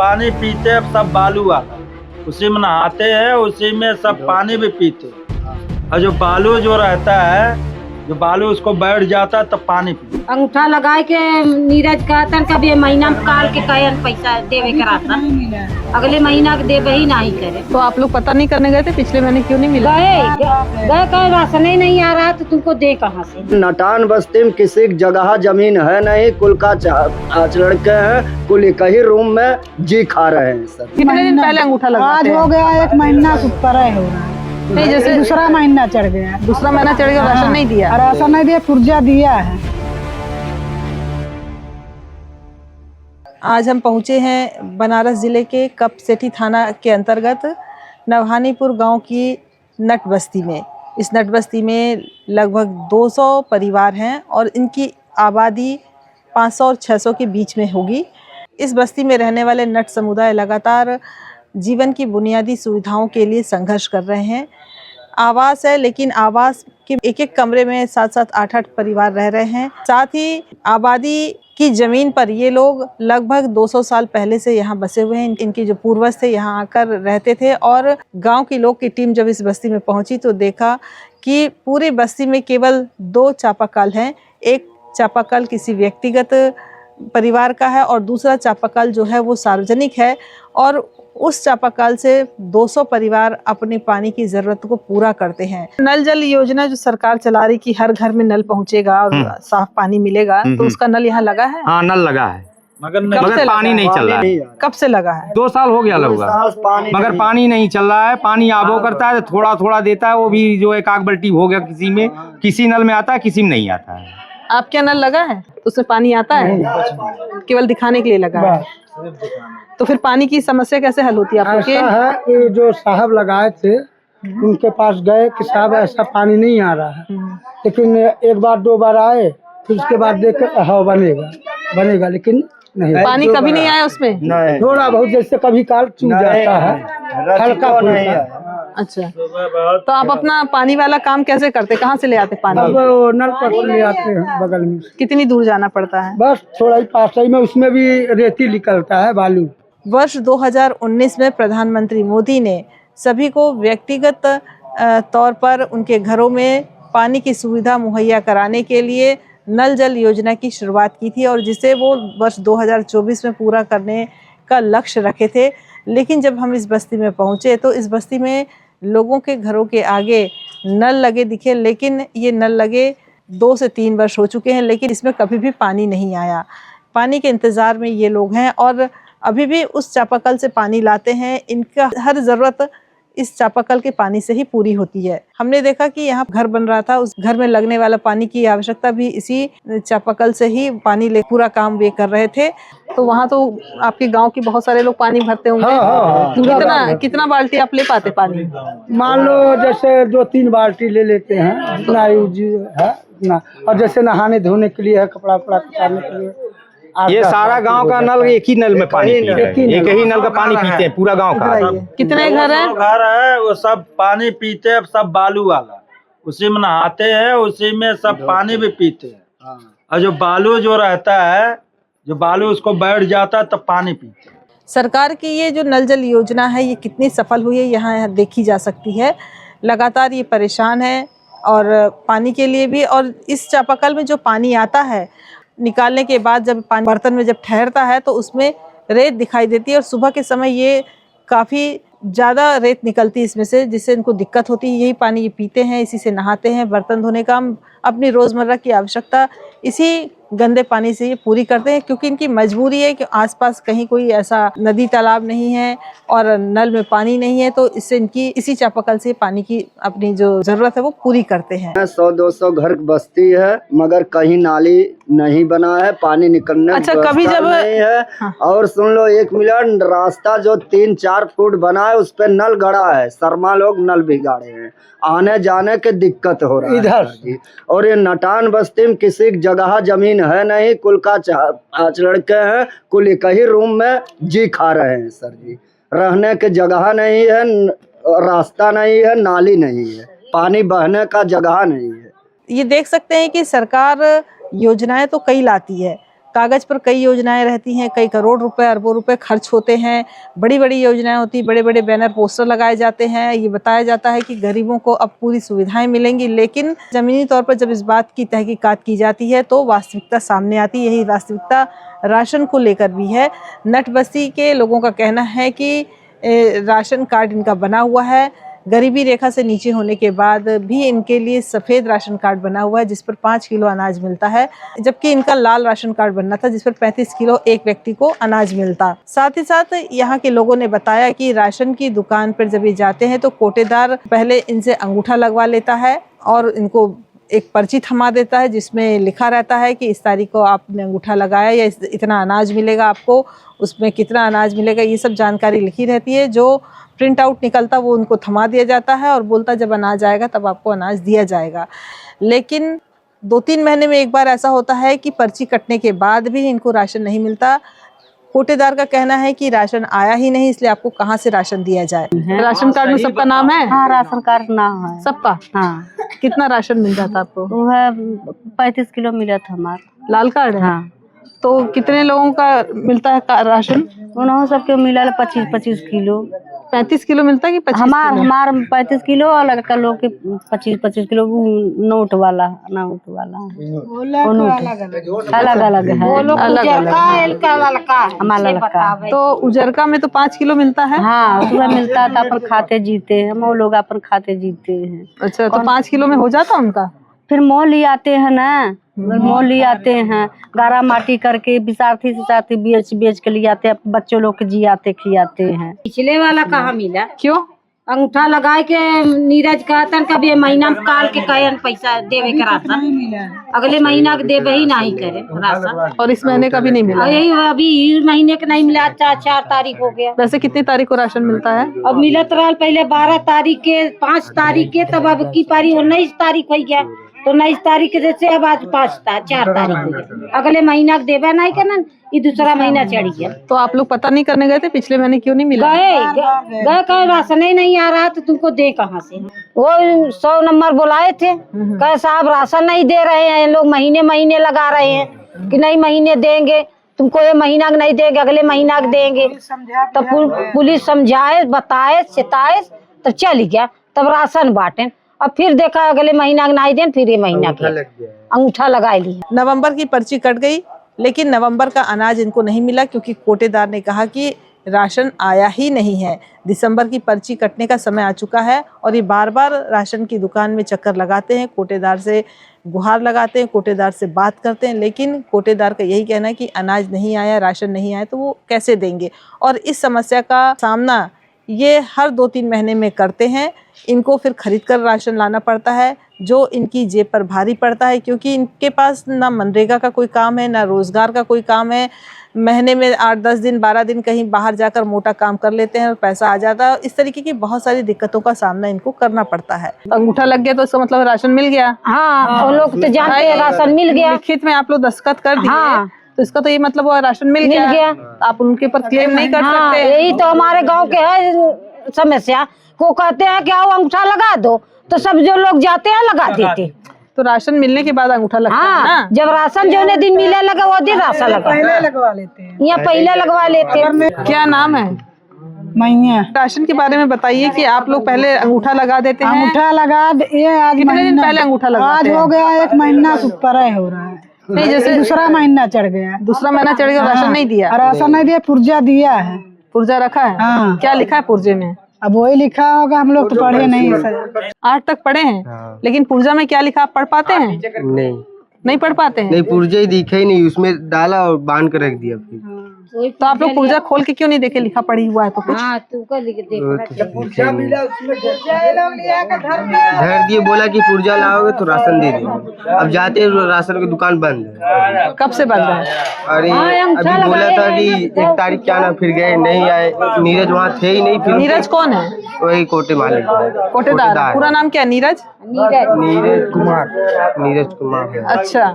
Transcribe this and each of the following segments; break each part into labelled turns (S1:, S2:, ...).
S1: पानी पीते हैं सब बालू वाला, उसी में नहाते हैं, उसी में सब पानी भी पीते हैं। और जो बालू जो रहता है, जो बालू उसको बैठ जाता है तब पानी पीते।
S2: अंगूठा लगाए के नीरज कहतन कभी ये महीना में काल के कहन पैसा देवे कराता, अगले महीना के देवे ही नहीं करे।
S3: तो आप लोग पता नहीं करने गए थे पिछले महीने क्यों नहीं मिला?
S2: गए कहे राशन ही नहीं आ रहा तो तुमको दे कहाँ से।
S4: नटान बस्ती में किसी जगह जमीन है नहीं, कुल का 5 लड़के हैं, कुल एक ही रूम में जी खा रहे हैं सर।
S3: कितने दिन पहले अंगूठा लगा?
S5: आज हो गया 1 महीना से ऊपर है हो रहा है।
S3: नहीं, जैसे
S5: दूसरा महीना चढ़ गया।
S3: दूसरा महीना चढ़ गया, राशन नहीं दिया?
S5: राशन नहीं दिया, पुर्जा दिया है।
S3: आज हम पहुंचे हैं बनारस जिले के कपसेठी थाना के अंतर्गत नवहानीपुर गांव की नट बस्ती में। इस नट बस्ती में लगभग 200 परिवार हैं और इनकी आबादी 500 और 600 के बीच में होगी। इस बस्ती में रहने वाले नट समुदाय लगातार जीवन की बुनियादी सुविधाओं के लिए संघर्ष कर रहे हैं। आवास है, लेकिन आवास के एक कमरे में 7-7, 8-8 परिवार रह रहे हैं। साथ ही आबादी की जमीन पर ये लोग लगभग 200 साल पहले से यहाँ बसे हुए हैं। इनके जो पूर्वज थे यहाँ आकर रहते थे और गांव की लोग की टीम जब इस बस्ती में पहुंची तो देखा कि पूरी बस्ती में केवल 2 चापाकल हैं। एक चापाकल किसी व्यक्तिगत परिवार का है और दूसरा चापाकल जो है वो सार्वजनिक है और उस चापाकल से 200 परिवार अपने पानी की जरूरत को पूरा करते हैं। नल जल योजना जो सरकार चला रही कि हर घर में नल पहुंचेगा और साफ पानी मिलेगा, तो उसका नल यहाँ लगा है?
S6: हाँ, नल लगा है,
S3: मगर
S6: पानी नहीं चल रहा है।
S3: कब से लगा है?
S6: 2 साल हो गया लगभग, मगर पानी नहीं चल रहा है। पानी आबो करता है तो थोड़ा थोड़ा देता है, वो भी जो एक आग बल्टी हो गया, किसी में किसी नल में आता है, किसी में नहीं आता है।
S3: आपके यहाँ नल लगा है? उसमें पानी आता है? केवल दिखाने के लिए लगा है? तो फिर पानी की समस्या कैसे हल होती है आप लोग के?
S5: ऐसा है कि जो साहब लगाए थे उनके पास गए कि साहब ऐसा पानी नहीं आ रहा है, लेकिन 1 बार 2 बार आए, फिर उसके बाद देख हाँ बनेगा, लेकिन नहीं,
S3: पानी कभी नहीं आया उसमें?
S5: थोड़ा बहुत जैसे कभी काल चूक जाता है, हल्का फुल्का।
S3: अच्छा, तो आप अपना पानी वाला काम कैसे करते? कहाँ से ले आते पानी?
S5: अब वो नल पर ले आते हैं बगल में।
S3: कितनी दूर जाना पड़ता है?
S5: बस थोड़ा ही पास ही में, उसमें भी रेती निकलता है, बालू।
S3: वर्ष 2019 में प्रधानमंत्री मोदी ने सभी को व्यक्तिगत तौर पर उनके घरों में पानी की सुविधा मुहैया कराने के लिए नल जल योजना की शुरुआत की थी और जिसे वो वर्ष 2024 में पूरा करने का लक्ष्य रखे थे। लेकिन जब हम इस बस्ती में पहुंचे तो इस बस्ती में लोगों के घरों के आगे नल लगे दिखे, लेकिन ये नल लगे 2 से 3 वर्ष हो चुके हैं, लेकिन इसमें कभी भी पानी नहीं आया। पानी के इंतज़ार में ये लोग हैं और अभी भी उस चापाकल से पानी लाते हैं। इनका हर ज़रूरत इस चापाकल के पानी से ही पूरी होती है। हमने देखा कि यहाँ घर बन रहा था, उस घर में लगने वाला पानी की आवश्यकता भी इसी चापाकल से ही पानी ले पूरा काम वे कर रहे थे। तो वहाँ तो आपके गांव के बहुत सारे लोग पानी भरते होंगे। कितना बाल्टी आप ले पाते पानी?
S5: मान लो जैसे 2-3 बाल्टी ले लेते हैं, जितना यूज है उतना। और जैसे नहाने धोने के लिए है, कपड़ा उतारने के लिए।
S6: ये सारा गांव का नल एक ही नल में पानी पी रहे हैं, एक ही नल का पानी पीते हैं पूरा गांव का।
S3: कितने घर हैं?
S1: घर है, वो सब पानी पीते हैं, सब बालू वाला, उसी में नहाते हैं, उसी में सब पानी भी पीते हैं। और जो बालू जो रहता है, जो बालू उसको बैठ जाता है तब पानी पीते हैं।
S3: सरकार की ये जो नल जल योजना है ये कितनी सफल हुई है यहाँ देखी जा सकती है। लगातार ये परेशान है और पानी के लिए भी, और इस चापाकल में जो पानी आता है निकालने के बाद जब पानी बर्तन में जब ठहरता है तो उसमें रेत दिखाई देती है और सुबह के समय ये काफ़ी ज़्यादा रेत निकलती है इसमें से, जिससे इनको दिक्कत होती है। यही पानी ये पीते हैं, इसी से नहाते हैं, बर्तन धोने का अपनी रोज़मर्रा की आवश्यकता इसी गंदे पानी से ये पूरी करते हैं, क्योंकि इनकी मजबूरी है कि आसपास कहीं कोई ऐसा नदी तालाब नहीं है और नल में पानी नहीं है, तो इससे इनकी इसी चापाकल से पानी की अपनी जो ज़रूरत है वो पूरी करते हैं।
S4: 100-200 घर बस्ती है, मगर कहीं नाली नहीं बना है, पानी निकलने
S3: अच्छा, कभी जब
S4: नहीं है। हाँ। और सुन लो 1 मिनट, रास्ता जो 3-4 फुट बना है उस पे नल गड़ा है, शर्मा लोग नल भी गाड़े हैं, आने जाने के दिक्कत हो रहा है इधर। और ये नटान बस्ती में किसी जगह जमीन है नहीं, कुल का 5 लड़के हैं, कुल एक ही रूम में जी खा रहे हैं सर जी। रहने की जगह नहीं है, रास्ता नहीं है, नाली नहीं है, पानी बहने का जगह नहीं है।
S3: ये देख सकते हैं कि सरकार योजनाएं तो कई लाती है, कागज पर कई योजनाएं रहती हैं, कई करोड़ रुपए अरबों रुपए खर्च होते हैं, बड़ी बड़ी योजनाएं होती, बड़े बड़े बैनर पोस्टर लगाए जाते हैं, ये बताया जाता है कि गरीबों को अब पूरी सुविधाएं मिलेंगी। लेकिन जमीनी तौर पर जब इस बात की तहकीकात की जाती है तो वास्तविकता सामने आती है। यही वास्तविकता राशन को लेकर भी है। नट बस्ती के लोगों का कहना है कि राशन कार्ड इनका बना हुआ है, गरीबी रेखा से नीचे होने के बाद भी इनके लिए सफ़ेद राशन कार्ड बना हुआ है जिस पर 5 किलो अनाज मिलता है, जबकि इनका लाल राशन कार्ड बनना था जिस पर 35 किलो एक व्यक्ति को अनाज मिलता। साथ ही साथ यहाँ के लोगों ने बताया कि राशन की दुकान पर जब ये जाते हैं तो कोटेदार पहले इनसे अंगूठा लगवा लेता है और इनको एक पर्ची थमा देता है जिसमें लिखा रहता है कि इस तारीख को आपने अंगूठा लगाया या इतना अनाज मिलेगा आपको, उसमें कितना अनाज मिलेगा, ये सब जानकारी लिखी रहती है। जो प्रिंट आउट निकलता वो उनको थमा दिया जाता है और बोलता जब अनाज आएगा तब आपको अनाज दिया जाएगा। लेकिन 2-3 महीने में एक बार ऐसा होता है कि पर्ची कटने के बाद भी इनको राशन नहीं मिलता। कोटेदार का कहना है कि राशन आया ही नहीं, इसलिए आपको कहाँ से राशन दिया जाए। राशन कार्ड में सबका नाम है?
S7: हाँ, राशन कार्ड नाम है
S3: सबका।
S7: हाँ।
S3: कितना राशन मिल जाता आपको?
S7: वो है 35 किलो मिला था हमारा।
S3: लाल कार्ड है?
S7: हाँ।
S3: तो कितने लोगों का मिलता है राशन?
S7: उन्होंने सबके मिला 25-25 किलो।
S3: 35 किलो मिलता है कि 25 किलो?
S7: हमार 35 किलो और लड़का लोग के 25-25 किलो। नोट वाला नोट अलग अलग है, हमारा लड़का।
S3: तो उजरका में तो 5 किलो मिलता है?
S7: हाँ, उसमें मिलता था, अपन खाते जीते हैं, हम वो लोग अपन खाते जीते हैं।
S3: अच्छा, तो 5 किलो में हो जाता उनका?
S7: फिर मोल ले आते हैं ना, मोल ले आते हैं, गारा माटी करके बिसार्थी से साथी बेच के ले आते हैं, बच्चों लोग के जियाते खियाते हैं।
S2: पिछले वाला कहाँ मिला?
S3: क्यों?
S2: अंगूठा लगाए के नीरज कहतन कभी महीना में काल के कहन पैसा देवे के राशन, अगले महीना के देवे ही नहीं करे राशन,
S3: और इस महीने का भी नहीं मिला?
S2: यही अभी महीने के नहीं मिला। 4 तारीख हो गया।
S3: वैसे कितनी तारीख को राशन मिलता है?
S2: अब मिलत रहा पहले 12 तारीख के, 5 तारीख के, तब अब की पारी 19 तारीख हो गया, तो 19 तारीख जैसे अब आज 4 तारीख हो गया, अगले महीना के देवे नहीं करना, ये दूसरा महीना चढ़ गया।
S3: तो आप लोग पता नहीं करने गए थे पिछले महीने क्यों नहीं मिला?
S2: गए कहे राशन ही नहीं आ रहा तो तुमको दे कहाँ से? वो 100 नंबर बुलाए थे, कहे साहब राशन नहीं दे रहे हैं लोग, महीने महीने लगा रहे हैं कि नहीं महीने देंगे तुमको, ये महीना नहीं देंगे अगले महीना देंगे। तब पुलिस समझाए, बताए, चिताए, तब चल गया, तब राशन बांटे। अब फिर देखा अगले महीना नहीं दें, फिर ये महीना के अंगूठा लगा लिया।
S3: नवंबर की पर्ची कट गई, लेकिन नवंबर का अनाज इनको नहीं मिला क्योंकि कोटेदार ने कहा कि राशन आया ही नहीं है। दिसंबर की पर्ची कटने का समय आ चुका है और ये बार बार राशन की दुकान में चक्कर लगाते हैं, कोटेदार से गुहार लगाते हैं, कोटेदार से बात करते हैं, लेकिन कोटेदार का यही कहना है कि अनाज नहीं आया, राशन नहीं आया, तो वो कैसे देंगे। और इस समस्या का सामना ये हर 2-3 महीने में करते हैं। इनको फिर खरीद कर राशन लाना पड़ता है जो इनकी जेब पर भारी पड़ता है, क्योंकि इनके पास ना मनरेगा का कोई काम है, ना रोज़गार का कोई काम है। महीने में 8-10 दिन 12 दिन कहीं बाहर जाकर मोटा काम कर लेते हैं और पैसा आ जाता है। इस तरीके की बहुत सारी दिक्कतों का सामना इनको करना पड़ता है। अंगूठा लग गया तो इसका मतलब राशन मिल गया?
S2: हाँ, वो लोग तो जानते हैं राशन मिल गया।
S3: लिखित में आप लोग दस्तखत कर दिए।
S2: हाँ।
S3: तो इसका तो ये मतलब वो राशन मिल गया। आप उनके ऊपर क्लेम नहीं कर सकते।
S2: यही तो हमारे गाँव के है समस्या, को कहते हैं कि आओ अंगूठा लगा दो, तो सब जो लोग जाते हैं लगा देते।
S3: तो राशन मिलने के बाद अंगूठा लगता है ना?
S2: जब राशन जो दिन मिले लगा वो दिन राशन लगा,
S5: पहले लगवा लेते हैं।
S2: यहाँ पहले लगवा लेते हैं।
S3: क्या नाम है?
S5: मैया।
S3: राशन के बारे में बताइए कि आप लोग पहले अंगूठा लगा देते हैं।
S5: अंगूठा लगा ये आज
S3: कितने दिन पहले अंगूठा लगाते हैं?
S5: आज हो गया 1 महीना से ऊपर हो रहा है।
S3: नहीं, जैसे
S5: दूसरा महीना चढ़ गया।
S3: दूसरा महीना चढ़ गया, राशन नहीं दिया?
S5: राशन नहीं दिया, पुर्जा दिया है।
S3: पुर्जा रखा है?
S5: हाँ।
S3: क्या लिखा है पुर्जे में?
S5: अब वही लिखा होगा, हम लोग तो पढ़े नहीं।
S3: 8 तक पढ़े हैं। लेकिन पुर्जा में क्या लिखा आप पढ़ पाते हैं? नहीं पढ़ पाते हैं?
S8: नहीं, पुर्जा ही दिखा ही नहीं, उसमें डाला और बांध कर रख दिया।
S3: तो आप लोग पुर्जा खोल के क्यों नहीं देखे? लिखा पढ़ी हुआ है तो कुछ?
S8: धर दिए, बोला कि पुर्जा लाओगे तो राशन दे देंगे। अब जाते राशन की दुकान बंद है।
S3: कब से बंद है?
S8: अरे अभी बोला था कि 1 तारीख क्या ना, फिर गए नहीं आए। नीरज वहाँ थे ही नहीं। फिर
S3: नीरज कौन है?
S8: वही कोटे मालिक,
S3: कोटेदार। पूरा नाम क्या है? नीरज
S8: कुमार है।
S3: अच्छा।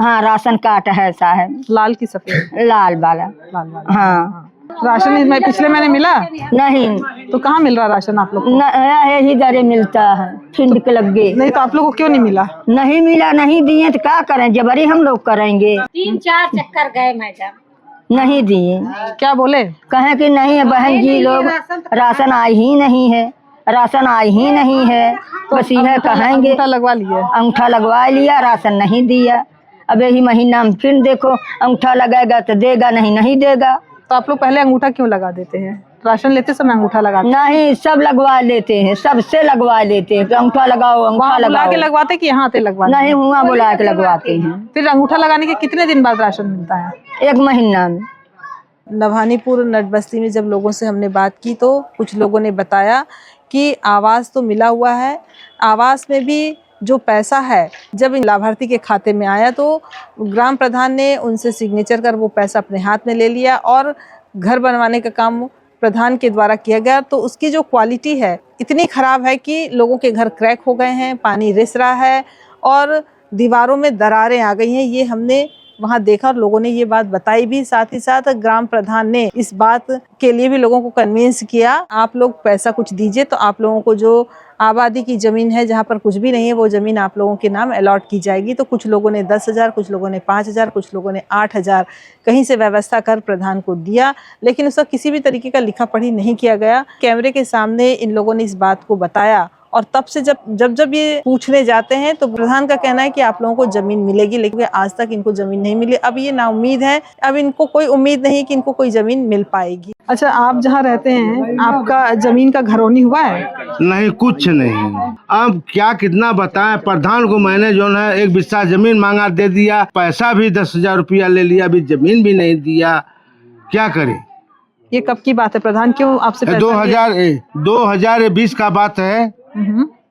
S7: हाँ, राशन कार्ड है साहब,
S3: लाल की सफेद?
S7: लाल वाला।
S3: लाल वाला।
S7: हाँ,
S3: राशन में पिछले महीने मिला?
S7: नहीं,
S3: तो कहाँ मिल रहा राशन आप लोग को?
S7: यही दरे मिलता है, फिंड के लगे।
S3: नहीं तो आप लोग को क्यों नहीं मिला?
S7: नहीं मिला, नहीं दिए तो क्या करें, जबरी हम लोग करेंगे।
S2: 3-4 चक्कर गए मैडम,
S7: नहीं दिए।
S3: क्या बोले?
S7: कहे कि नहीं है बहन जी, लोग राशन आई ही नहीं है, राशन आई ही नहीं है, बस यह कहेंगे।
S3: अंगूठा लगवा लिए?
S7: अंगूठा लगवा लिया, राशन नहीं दिया। अब यही महीना में फिर देखो, अंगूठा लगेगा तो देगा, नहीं नहीं देगा।
S3: तो आप लोग पहले अंगूठा क्यों लगा देते हैं? राशन लेते समय अंगूठा लगा?
S7: नहीं, सब लगवा लेते हैं, सबसे लगवा लेते हैं, अंगूठा लगाओ, अंगूठा
S3: लगा के
S7: लगाओ।
S3: लगवाते कि यहाँ आते लगवा?
S7: नहीं, हुआ बुला के लगवाते हैं।
S3: फिर अंगूठा लगाने के कितने दिन बाद राशन मिलता है?
S7: 1 महीना में।
S3: नभानीपुर नट बस्ती में जब लोगों से हमने बात की तो कुछ लोगों ने बताया कि आवास तो मिला हुआ है, आवास में भी जो पैसा है जब इन लाभार्थी के खाते में आया तो ग्राम प्रधान ने उनसे सिग्नेचर कर वो पैसा अपने हाथ में ले लिया और घर बनवाने का काम प्रधान के द्वारा किया गया। तो उसकी जो क्वालिटी है इतनी खराब है कि लोगों के घर क्रैक हो गए हैं, पानी रिस रहा है और दीवारों में दरारें आ गई हैं। ये हमने वहाँ देखा और लोगों ने ये बात बताई भी। साथ ही साथ ग्राम प्रधान ने इस बात के लिए भी लोगों को कन्विंस किया, आप लोग पैसा कुछ दीजिए तो आप लोगों को जो आबादी की ज़मीन है जहाँ पर कुछ भी नहीं है वो ज़मीन आप लोगों के नाम अलॉट की जाएगी। तो कुछ लोगों ने 10,000, कुछ लोगों ने 5,000, कुछ लोगों ने 8,000 कहीं से व्यवस्था कर प्रधान को दिया, लेकिन उसका किसी भी तरीके का लिखा पढ़ी नहीं किया गया। कैमरे के सामने इन लोगों ने इस बात को बताया और तब से जब ये पूछने जाते हैं तो प्रधान का कहना है कि आप लोगों को जमीन मिलेगी, लेकिन आज तक इनको जमीन नहीं मिली। अब ये नाउम्मीद है, अब इनको कोई उम्मीद नहीं कि इनको कोई जमीन मिल पाएगी। अच्छा, आप जहाँ रहते हैं आपका जमीन का घरौनी हुआ है?
S9: नहीं, कुछ नहीं। अब क्या कितना बताएं, प्रधान को मैंने जो है 1 बिस्सा जमीन मांगा, दे दिया, पैसा भी 10,000 रुपया ले लिया, अभी जमीन भी नहीं दिया, क्या करें?
S3: ये कब की बात है? प्रधान क्यों आपसे
S9: 2020 का बात है।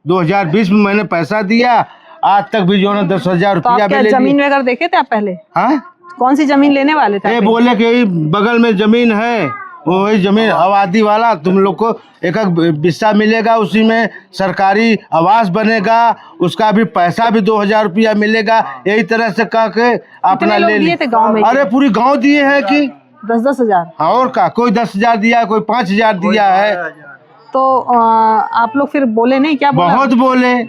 S9: 2020 में मैंने पैसा दिया, आज तक भी जो है 10,000 रुपया भी ले लिया।
S3: जमीन वगैरह देखे थे आप पहले?
S9: हाँ,
S3: कौन सी जमीन लेने वाले थे?
S9: ये बोले कि बगल में जमीन है, वही जमीन आबादी वाला तुम लोग को 1 बिस्सा मिलेगा, उसी में सरकारी आवास बनेगा, उसका भी पैसा भी 2,000 रुपया मिलेगा। यही तरह से कह के अपना ले लिए
S3: थे गाँव में?
S9: अरे पूरी गांव दिए हैं कि
S3: 10-10 हजार।
S9: और का, कोई 10,000 दिया, कोई 5,000 दिया है।
S3: तो आप लोग फिर बोले नहीं? क्या बोला?
S9: बहुत बोले।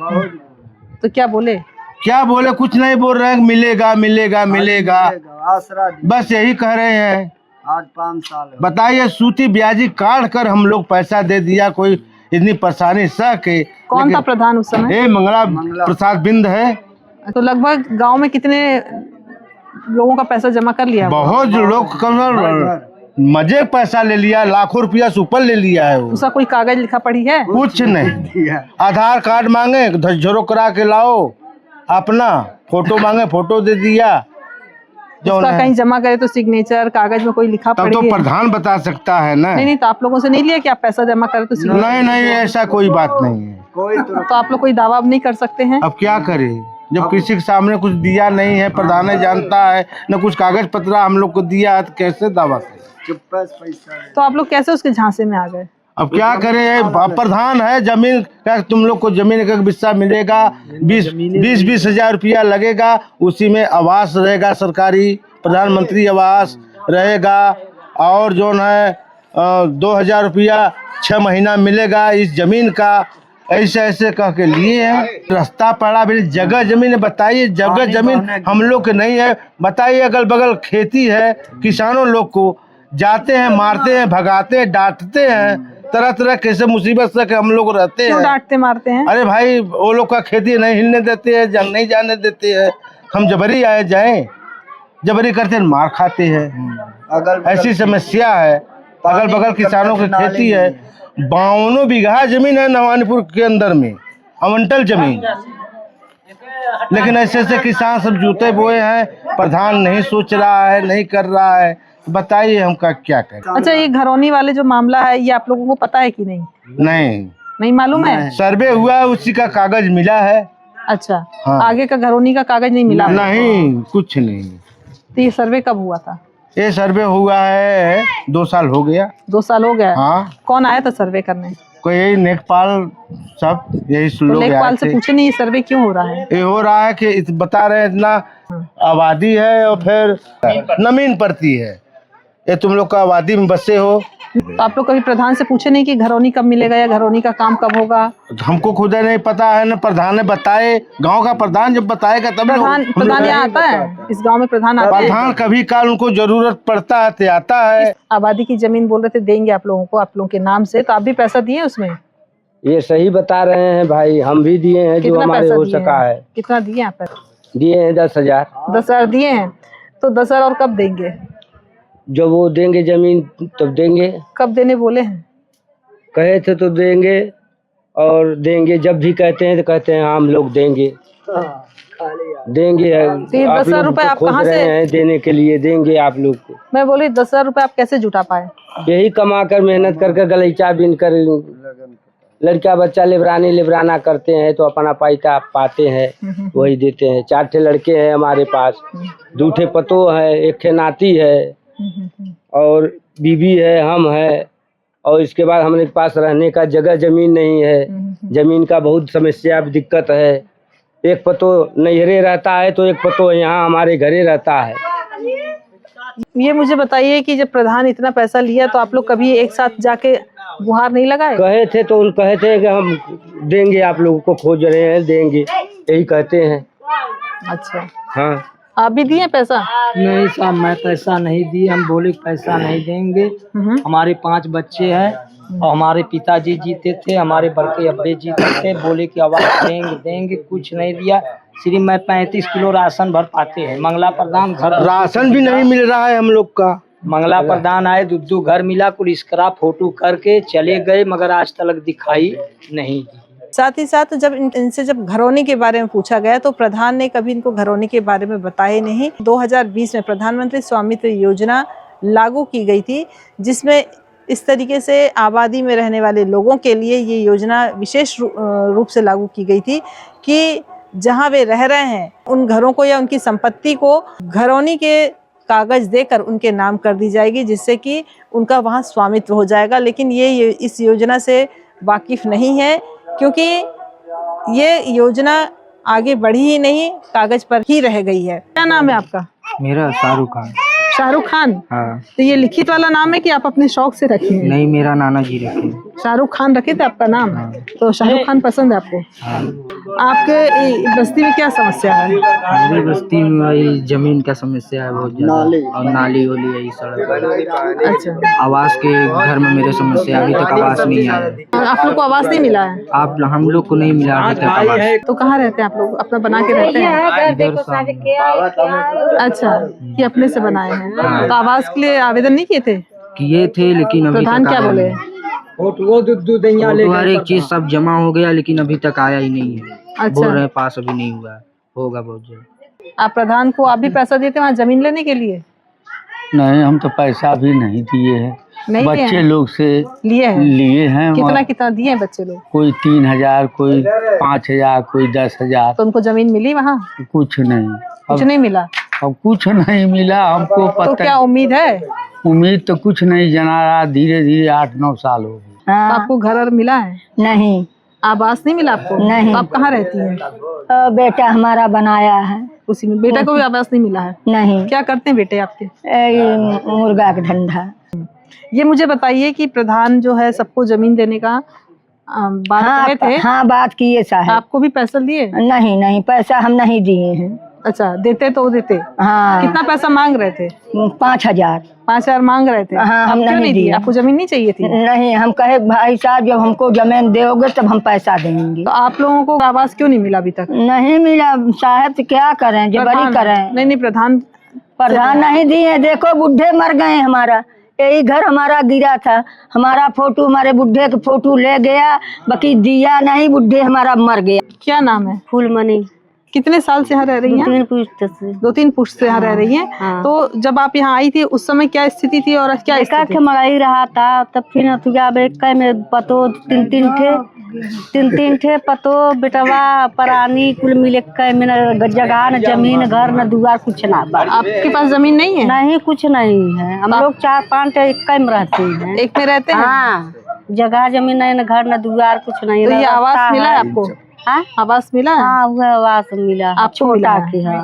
S3: तो क्या बोले?
S9: क्या बोले, कुछ नहीं बोल रहे हैं, मिलेगा मिलेगा मिलेगा,
S4: आसरा
S9: बस यही कह रहे हैं।
S4: आज 5 साल
S9: बताइए, सूती ब्याजी काट कर हम लोग पैसा दे दिया, कोई इतनी परेशानी सह के।
S3: कौन था प्रधान उस समय?
S9: ये मंगला प्रसाद बिंद है।
S3: तो लगभग गांव में कितने लोगों का पैसा जमा कर लिया?
S9: बहुत लोग मजे पैसा ले लिया, लाखों रुपया से ऊपर ले लिया है।
S3: उसका कोई कागज लिखा पढ़ी है?
S9: कुछ नहीं। आधार कार्ड मांगे, झरोख करा के लाओ, अपना फोटो मांगे, फोटो दे दिया। जो
S3: कहीं जमा करे तो सिग्नेचर कागज में कोई लिखा
S9: तब
S3: पढ़ी
S9: तो
S3: है?
S9: प्रधान बता सकता है ना।
S3: नहीं, तो आप लोगों से नहीं लिया कि आप पैसा जमा करे तो signature?
S9: नहीं, ऐसा कोई बात नहीं है।
S3: तो आप लोग कोई दावा नहीं कर सकते हैं?
S9: अब क्या करें, जब किसी के सामने कुछ दिया नहीं है, प्रधान ने जानता है न, कुछ कागज पत्र हम लोग को दिया है, तो कैसे दावा करें?
S3: तो आप लोग कैसे उसके झांसे में आ गए?
S9: अब क्या करें, प्रधान है, जमीन क्या तुम लोग को जमीन 1 बिस्सा मिलेगा, 20 हजार रुपया लगेगा, उसी में आवास रहेगा, सरकारी प्रधानमंत्री आवास रहेगा, और जो है 2,000 रुपया 6 महीना मिलेगा इस जमीन का। ऐसे कह के लिए है। रास्ता पड़ा भी, जगह जमीन बताइए, जगह जमीन हम लोग के नहीं है। बताइए, अगल बगल खेती है, किसानों लोग को जाते हैं, मारते हैं, भगाते हैं, डांटते हैं, तरह तरह कैसे मुसीबत से हम लोग रहते हैं।
S3: क्यों डांटते मारते हैं?
S9: अरे भाई, वो लोग का खेती नहीं हिलने देते हैं, जंग नहीं जाने देते हैं, हम जबरी आए जाएं, जबरी करते हैं, मार खाते हैं। ऐसी समस्या है। अगल बगल किसानों की खेती है, 52 बीघा जमीन है नवानीपुर के अंदर में, आवंटल जमीन, लेकिन ऐसे किसान सब जूते बोए हैं। प्रधान नहीं सोच रहा है, नहीं कर रहा है, बताइए हम का क्या करें।
S3: अच्छा, ये घरौनी वाले जो मामला है, ये आप लोगों को पता है कि नहीं? नहीं मालूम है।
S9: सर्वे हुआ है, उसी का कागज मिला है।
S3: अच्छा,
S9: हाँ।
S3: आगे का घरौनी का कागज नहीं मिला?
S9: नहीं, कुछ नहीं।
S3: तो ये सर्वे कब हुआ था?
S9: ये सर्वे हुआ है 2 साल हो गया।
S3: 2 साल हो गया?
S9: हाँ।
S3: कौन आया था सर्वे करने?
S9: कोई यही लेखपाल सब यही
S3: तो लेखपाल से पूछे नहीं ये सर्वे क्यों हो रहा है?
S9: ये हो रहा है कि बता रहे हैं इतना आबादी है और फिर नमीन पड़ती है, ये तुम लोग का आबादी में बसे हो।
S3: तो आप लोग कभी प्रधान से पूछे नहीं कि घरौनी कब मिलेगा या घरौनी का काम कब होगा?
S9: हमको खुद नहीं पता है ना, प्रधान ने बताए, गांव का प्रधान जब बताएगा तब
S3: प्रधान यहाँ आता है? इस गांव में प्रधान आता है?
S9: प्रधान कभी काल उनको जरूरत पड़ता है तो आता है।
S3: आबादी की जमीन बोल रहे थे देंगे आप लोगों को, आप लोगों के नाम से, तो आप भी पैसा दिए उसमें?
S8: ये सही बता रहे हैं भाई, हम भी दिए हैं जो हमारे हो सका है।
S3: कितना दिए आप?
S8: दिए हैं 10,000।
S3: 10,000 दिए हैं। तो 10,000 और कब देंगे?
S8: जब वो देंगे जमीन तब देंगे।
S3: कब देने बोले हैं?
S8: कहे थे तो देंगे, और देंगे जब भी कहते हैं तो कहते हैं हम लोग देंगे देंगे।
S3: तो ये 10,000 रुपए आप कहाँ से
S8: हैं देने के लिए? देंगे आप लोग को।
S3: मैं बोली 10,000 रुपए आप कैसे जुटा पाए?
S8: यही कमा कर मेहनत करके गलीचा बीन कर लड़का बच्चा लिबराना करते हैं तो अपना पैसा पाते हैं, वही देते हैं। 4 ठे लड़के हैं हमारे पास, 2 ठे पतो है, 1 ठे नाती है और बीबी है, हम है। और इसके बाद हमारे पास रहने का जगह जमीन नहीं है, जमीन का बहुत समस्या दिक्कत है। एक पतो नैहरे रहता है तो एक पतो यहाँ हमारे घरे रहता है।
S3: ये मुझे बताइए कि जब प्रधान इतना पैसा लिया तो आप लोग कभी एक साथ जाके गुहार नहीं लगाए?
S8: कहे थे तो कहे थे कि हम देंगे, आप लोगों को खोज रहे हैं, देंगे, यही कहते हैं।
S3: अच्छा,
S8: हाँ।
S3: आप भी दिए पैसा?
S1: नहीं साहब, मैं पैसा नहीं दिए। हम बोले पैसा नहीं देंगे। हमारे 5 बच्चे हैं और हमारे पिताजी जीते थे, हमारे बड़के अब्बे जीते थे। बोले कि आवाज देंगे देंगे, कुछ नहीं दिया। सिर्फ मैं 35 किलो राशन भर पाते हैं। मंगला प्रधान घर
S9: राशन भी नहीं मिल रहा है हम लोग का।
S1: मंगला प्रधान आए, 2 घर मिला, कुल स्क्रैप फोटो करके चले गए, मगर आज तक दिखाई नहीं दी।
S3: साथ ही साथ जब इनसे जब घरौनी के बारे में पूछा गया तो प्रधान ने कभी इनको घरौनी के बारे में बताया नहीं। 2020 में प्रधानमंत्री स्वामित्व योजना लागू की गई थी, जिसमें इस तरीके से आबादी में रहने वाले लोगों के लिए ये योजना विशेष रूप से लागू की गई थी कि जहां वे रह रहे हैं उन घरों को या उनकी संपत्ति को घरौनी के कागज देकर उनके नाम कर दी जाएगी, जिससे कि उनका वहां स्वामित्व हो जाएगा। लेकिन ये इस योजना से वाकिफ नहीं है, क्योंकि ये योजना आगे बढ़ी ही नहीं, कागज पर ही रह गई है। क्या नाम है आपका?
S6: मेरा शाहरुख खान।
S3: शाहरुख खान?
S6: हाँ।
S3: तो ये लिखित वाला नाम है कि आप अपने शौक से रखे हैं?
S6: नहीं, मेरा नाना जी रखे।
S3: शाहरुख खान रखे थे आपका नाम?
S6: हाँ।
S3: तो शाहरुख खान पसंद है आपको?
S6: हाँ।
S3: आपके बस्ती में क्या समस्या है?
S6: मेरे बस्ती में वही जमीन का समस्या है बहुत ज्यादा, और नाली वाली यही सड़क।
S3: अच्छा,
S6: आवास के घर में मेरे समस्या, अभी तक आवास नहीं आया।
S3: आप लोग को आवास नहीं मिला है?
S6: हम लोग को नहीं मिला अभी तक आवास।
S3: तो कहाँ रहते हैं आप लोग? अपना बना के रहते हैं? अच्छा, ये अपने से बनाए हैं। तो आवास के लिए आवेदन नहीं किए थे?
S6: किए थे, लेकिन अभी
S3: प्रधान क्या बोले?
S6: हर एक चीज सब जमा हो गया, लेकिन अभी तक आया ही नहीं है।
S3: अच्छा।
S6: बोल रहे पास अभी नहीं हुआ है, होगा बहुत जल्द।
S3: आप प्रधान को आप भी पैसा देते वहाँ जमीन लेने के लिए?
S10: नहीं, हम तो पैसा भी नहीं दिए हैं।
S3: नहीं दिए
S10: बच्चे
S3: हैं?
S10: लोग से
S3: लिए हैं?
S10: लिए हैं।
S3: कितना कितना दिए हैं बच्चे लोग?
S10: कोई 3,000, कोई 5,000, कोई 10,000।
S3: तो उनको जमीन मिली वहाँ?
S10: कुछ नहीं।
S3: कुछ नहीं मिला?
S10: अब कुछ नहीं मिला हमको पता।
S3: तो क्या उम्मीद है?
S10: उम्मीद तो कुछ नहीं जना रहा, धीरे धीरे 8-9 साल हो गए।
S3: तो आपको घर मिला है?
S2: नहीं।
S3: आवास नहीं मिला आपको?
S2: नहीं।
S3: तो आप कहाँ रहती हैं?
S2: बेटा हमारा बनाया है
S3: उसी में। बेटा को भी आवास नहीं मिला है?
S2: नहीं।
S3: क्या करते हैं बेटे आपके?
S2: मुर्गा का धंधा।
S3: ये मुझे बताइए कि प्रधान जो है सबको जमीन देने का बात कहे थे?
S2: हाँ, बात किए साहब।
S3: आपको भी पैसा दिए?
S2: नहीं नहीं, पैसा हम नहीं दिए हैं।
S3: अच्छा, देते तो देते।
S2: हाँ।
S3: कितना पैसा मांग रहे थे?
S2: 5,000।
S3: 5,000 मांग रहे थे?
S2: हाँ, हम नहीं दिए।
S3: आपको जमीन नहीं चाहिए थी?
S2: नहीं, हम कहे भाई साहब जब हमको जमीन दोगे तब हम पैसा देंगे।
S3: तो आप लोगों को आवास क्यों नहीं मिला अभी तक?
S2: नहीं मिला साहब, तो क्या करें, जबरी करें?
S3: नहीं, प्रधान
S2: नहीं दिए। देखो बुढ़े मर गए, हमारा यही घर हमारा गिरा था, हमारा फोटो, हमारे बुढ़े के फोटो ले गया, बाकी दिया नहीं, बुढ़े हमारा मर गया।
S3: क्या नाम है?
S7: फूलमणि।
S3: कितने साल से यहाँ रह रही हैं?
S7: 2-3 पुश्त से।
S3: 2-3 पुश्त से यहाँ रह रही हैं।
S7: हाँ।
S3: तो जब आप यहाँ आई थी उस समय क्या स्थिति थी और क्या स्थिति?
S7: मगाई रहा था, तब फिर में पतो 3-3 ठे पतो बेटवा परानी कुल मिले में जगह न जमीन घर न दुआर कुछ ना।
S3: आपके पास जमीन नहीं है?
S7: नहीं, कुछ नहीं है। हम लोग 4-5 एक में रहते हैं।
S3: एक में रहते हैं?
S7: हाँ, जगह जमीन नहीं, न घर न दुआर कुछ नहीं।
S3: तो ये आवास मिला है आपको? आवास मिला है?
S7: हाँ, वह आवास मिला।
S3: आपको
S7: छोटा की है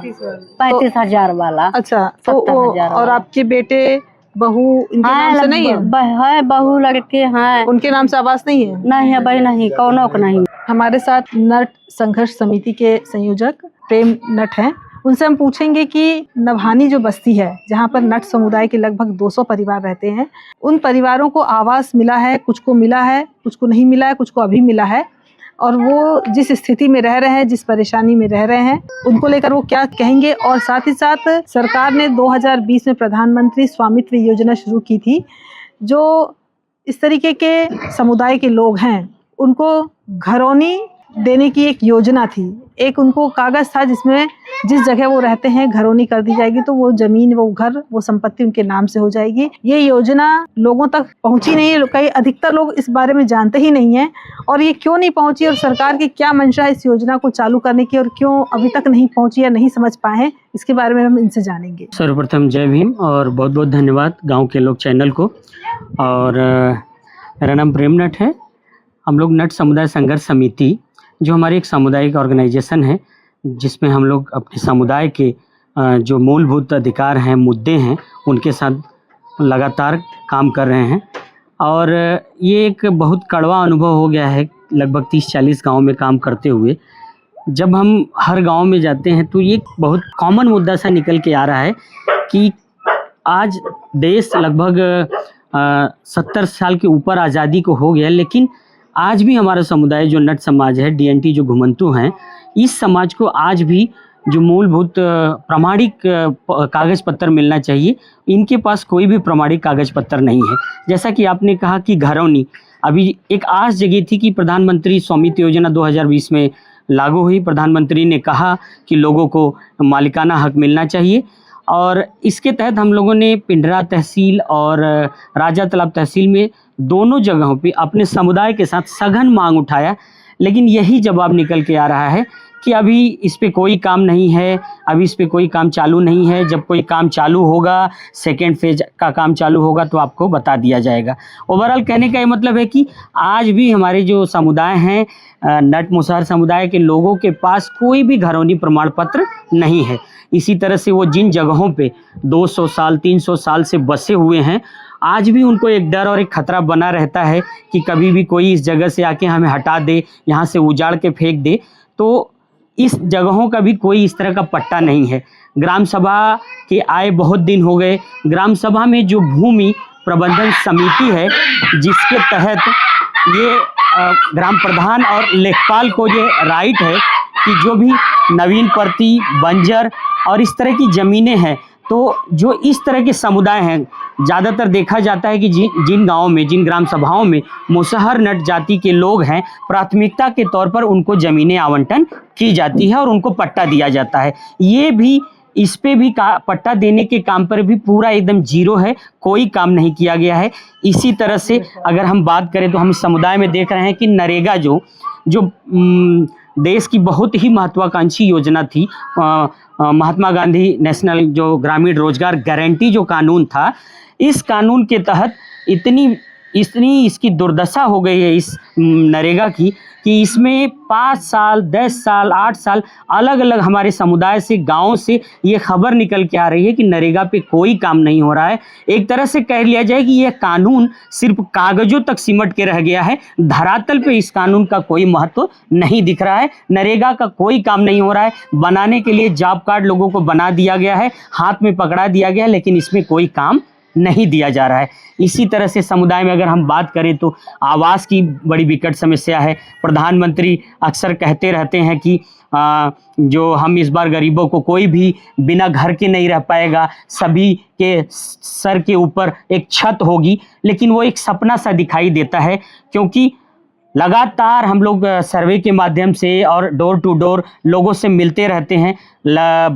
S7: 35,000 वाला।
S3: अच्छा, तो और आपके बेटे बहू इनके नाम से नहीं है?
S7: है बहू लड़के हैं,
S3: उनके नाम से आवास नहीं है?
S7: नहीं है भाई, नहीं कौनो को नहीं।
S3: हमारे साथ नट संघर्ष समिति के संयोजक प्रेम नट हैं। उनसे हम पूछेंगे कि नभानी जो बस्ती है जहाँ पर नट समुदाय के लगभग 200 परिवार रहते हैं, उन परिवारों को आवास मिला है, कुछ को मिला है, कुछ को नहीं मिला है, कुछ को अभी मिला है, और वो जिस स्थिति में रह रहे हैं, जिस परेशानी में रह रहे हैं, उनको लेकर वो क्या कहेंगे। और साथ ही साथ सरकार ने 2020 में प्रधानमंत्री स्वामित्व योजना शुरू की थी। जो इस तरीके के समुदाय के लोग हैं उनको घरौनी देने की एक योजना थी। एक उनको कागज था जिसमें जिस जगह वो रहते हैं घरौनी कर दी जाएगी तो वो जमीन, वो घर, वो संपत्ति उनके नाम से हो जाएगी। ये योजना लोगों तक पहुंची नहीं है, कई अधिकतर लोग इस बारे में जानते ही नहीं हैं। और ये क्यों नहीं पहुंची और सरकार की क्या मंशा है इस योजना को चालू करने की, और क्यों अभी तक नहीं पहुंची या नहीं समझ पाए हैं, इसके बारे में हम इनसे जानेंगे।
S11: सर्वप्रथम जय भीम और बहुत बहुत धन्यवाद गाँव के लोग चैनल को। और मेरा नाम प्रेम नट है। हम लोग नट समुदाय संघर्ष समिति जो हमारी एक सामुदायिक ऑर्गेनाइजेशन है जिसमें हम लोग अपने समुदाय के जो मूलभूत अधिकार हैं, मुद्दे हैं, उनके साथ लगातार काम कर रहे हैं। और ये एक बहुत कड़वा अनुभव हो गया है लगभग 30-40 गांव में काम करते हुए। जब हम हर गांव में जाते हैं तो ये बहुत कॉमन मुद्दा सा निकल के आ रहा है कि आज देश लगभग 70 साल के ऊपर आज़ादी को हो गया, लेकिन आज भी हमारा समुदाय जो नट समाज है, डीएनटी जो घुमंतु हैं, इस समाज को आज भी जो मूलभूत प्रमाणिक कागज़ पत्र मिलना चाहिए, इनके पास कोई भी प्रमाणिक कागज़ पत्र नहीं है। जैसा कि आपने कहा कि घरौनी अभी एक आस जगी थी कि प्रधानमंत्री स्वामित्व योजना 2020 में लागू हुई। प्रधानमंत्री ने कहा कि लोगों को मालिकाना हक मिलना चाहिए और इसके तहत हम लोगों ने पिंडरा तहसील और राजा तालाब तहसील में दोनों जगहों पे अपने समुदाय के साथ सघन मांग उठाया, लेकिन यही जवाब निकल के आ रहा है कि अभी इस पे कोई काम नहीं है, अभी इस पे कोई काम चालू नहीं है। जब कोई काम चालू होगा, सेकेंड फेज का काम चालू होगा तो आपको बता दिया जाएगा। ओवरऑल कहने का ये मतलब है कि आज भी हमारे जो समुदाय हैं, नट मुसहर समुदाय के लोगों के पास कोई भी घरौनी प्रमाण पत्र नहीं है। इसी तरह से वो जिन जगहों पे 200 साल 300 साल से बसे हुए हैं, आज भी उनको एक डर और एक खतरा बना रहता है कि कभी भी कोई इस जगह से आके हमें हटा दे, यहाँ से उजाड़ के फेंक दे। तो इस जगहों का भी कोई इस तरह का पट्टा नहीं है। ग्राम सभा के आए बहुत दिन हो गए। ग्राम सभा में जो भूमि प्रबंधन समिति है, जिसके तहत ये ग्राम प्रधान और लेखपाल को ये राइट है कि जो भी नवीन प्रति, बंजर और इस तरह की ज़मीनें हैं, तो जो इस तरह के समुदाय हैं, ज़्यादातर देखा जाता है कि जिन गाँवों में, जिन ग्राम सभाओं में मुसहर नट जाति के लोग हैं, प्राथमिकता के तौर पर उनको ज़मीनें आवंटन की जाती है और उनको पट्टा दिया जाता है। ये भी इस पे भी पट्टा देने के काम पर भी पूरा एकदम जीरो है, कोई काम नहीं किया गया है। इसी तरह से अगर हम बात करें तो हम इस समुदाय में देख रहे हैं कि नरेगा जो देश की बहुत ही महत्वाकांक्षी योजना थी, महात्मा गांधी नेशनल जो ग्रामीण रोजगार गारंटी जो कानून था, इस कानून के तहत इतनी इसकी दुर्दशा हो गई है इस नरेगा की कि इसमें 5 साल 10 साल 8 साल अलग अलग हमारे समुदाय से, गाँव से ये खबर निकल के आ रही है कि नरेगा पे कोई काम नहीं हो रहा है। एक तरह से कह लिया जाए कि यह कानून सिर्फ कागजों तक सिमट के रह गया है, धरातल पे इस कानून का कोई महत्व नहीं दिख रहा है। नरेगा का कोई काम नहीं हो रहा है। बनाने के लिए जॉब कार्ड लोगों को बना दिया गया है, हाथ में पकड़ा दिया गया है, लेकिन इसमें कोई काम नहीं दिया जा रहा है। इसी तरह से समुदाय में अगर हम बात करें तो आवास की बड़ी विकट समस्या है। प्रधानमंत्री अक्सर कहते रहते हैं कि जो हम इस बार गरीबों को कोई भी बिना घर के नहीं रह पाएगा, सभी के सर के ऊपर एक छत होगी, लेकिन वो एक सपना सा दिखाई देता है, क्योंकि लगातार हम लोग सर्वे के माध्यम से और डोर टू डोर लोगों से मिलते रहते हैं।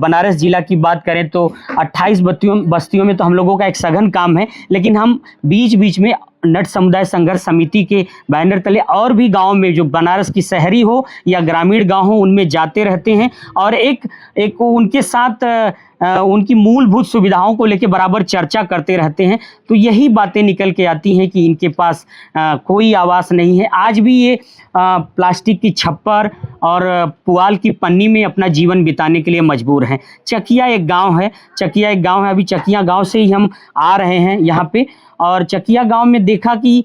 S11: बनारस जिला की बात करें तो 28 बस्तियों में तो हम लोगों का एक सघन काम है, लेकिन हम बीच बीच में नट समुदाय संघर्ष समिति के बैनर तले और भी गाँव में, जो बनारस की शहरी हो या ग्रामीण गाँव हो, उनमें जाते रहते हैं और एक उनके साथ उनकी मूलभूत सुविधाओं को लेकर बराबर चर्चा करते रहते हैं। तो यही बातें निकल के आती हैं कि इनके पास कोई आवास नहीं है। आज भी ये प्लास्टिक की छप्पर और पुआल की पन्नी में अपना जीवन बिताने के लिए मजबूर हैं। चकिया एक गांव है, अभी चकिया गांव से ही हम आ रहे हैं यहाँ पे, और चकिया गांव में देखा कि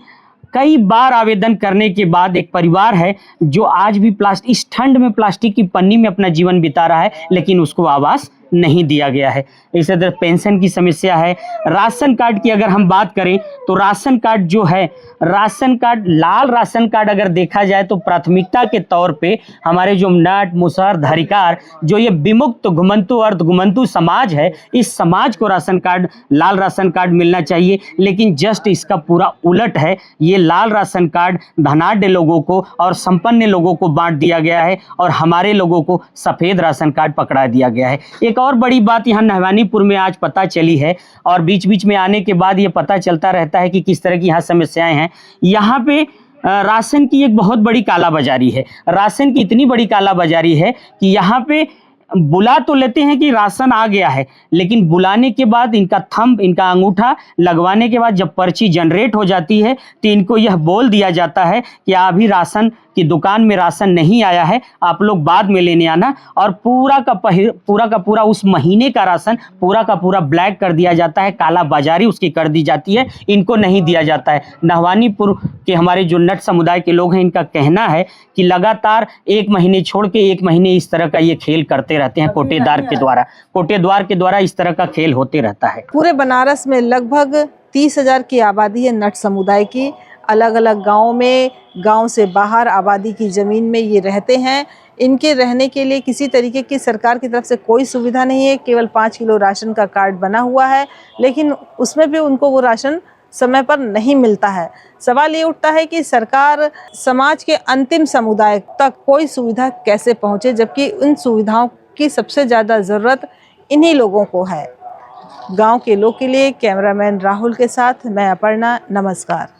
S11: कई बार आवेदन करने के बाद एक परिवार है जो आज भी इस ठंड में प्लास्टिक की पन्नी में अपना जीवन बिता रहा है, लेकिन उसको आवास नहीं दिया गया है। इसी तरह पेंशन की समस्या है। राशन कार्ड की अगर हम बात करें तो राशन कार्ड जो है, राशन कार्ड, लाल राशन कार्ड अगर देखा जाए तो प्राथमिकता के तौर पे हमारे जो नट, मुसहर, धारिकार, जो ये विमुक्त घुमंतु अर्ध घुमंतु समाज है, इस समाज को राशन कार्ड, लाल राशन कार्ड मिलना चाहिए। लेकिन जस्ट इसका पूरा उलट है। ये लाल राशन कार्ड धनाढ़ लोगों को और संपन्न लोगों को बांट दिया गया है और हमारे लोगों को सफ़ेद राशन कार्ड पकड़ा दिया गया है। एक और बड़ी बात यहाँ नहवानीपुर में आज पता चली है, और बीच बीच में आने के बाद ये पता चलता रहता है कि किस तरह की यहाँ समस्याएं हैं। यहाँ पे राशन की एक बहुत बड़ी कालाबाजारी है। राशन की इतनी बड़ी कालाबाजारी है कि यहाँ पे बुला तो लेते हैं कि राशन आ गया है, लेकिन बुलाने के बाद इनका थंब, इनका अंगूठा लगवाने के बाद जब पर्ची जनरेट हो जाती है तो इनको यह बोल दिया जाता है कि अभी राशन की दुकान में राशन नहीं आया है, आप लोग बाद में लेने आना। और पूरा का पूरा उस महीने का राशन पूरा का पूरा ब्लैक कर दिया जाता है, काला बाजारी उसकी कर दी जाती है, इनको नहीं दिया जाता है। नहवानीपुर के हमारे जो नट समुदाय के लोग हैं, इनका कहना है कि लगातार 1 महीने छोड़ के 1 महीने इस तरह का ये खेल करते रहते हैं। कोटेदार के द्वारा इस तरह का खेल होते रहता है।
S3: पूरे बनारस में लगभग 30,000 की आबादी है नट समुदाय की। अलग अलग गाँव में, गांव से बाहर आबादी की ज़मीन में ये रहते हैं। इनके रहने के लिए किसी तरीके की सरकार की तरफ से कोई सुविधा नहीं है। केवल 5 किलो राशन का कार्ड बना हुआ है, लेकिन उसमें भी उनको वो राशन समय पर नहीं मिलता है। सवाल ये उठता है कि सरकार समाज के अंतिम समुदाय तक कोई सुविधा कैसे पहुँचे, जबकि उन सुविधाओं की सबसे ज़्यादा ज़रूरत इन्हीं लोगों को है। गाँव के लोग के लिए कैमरामैन राहुल के साथ मैं अपर्णा, नमस्कार।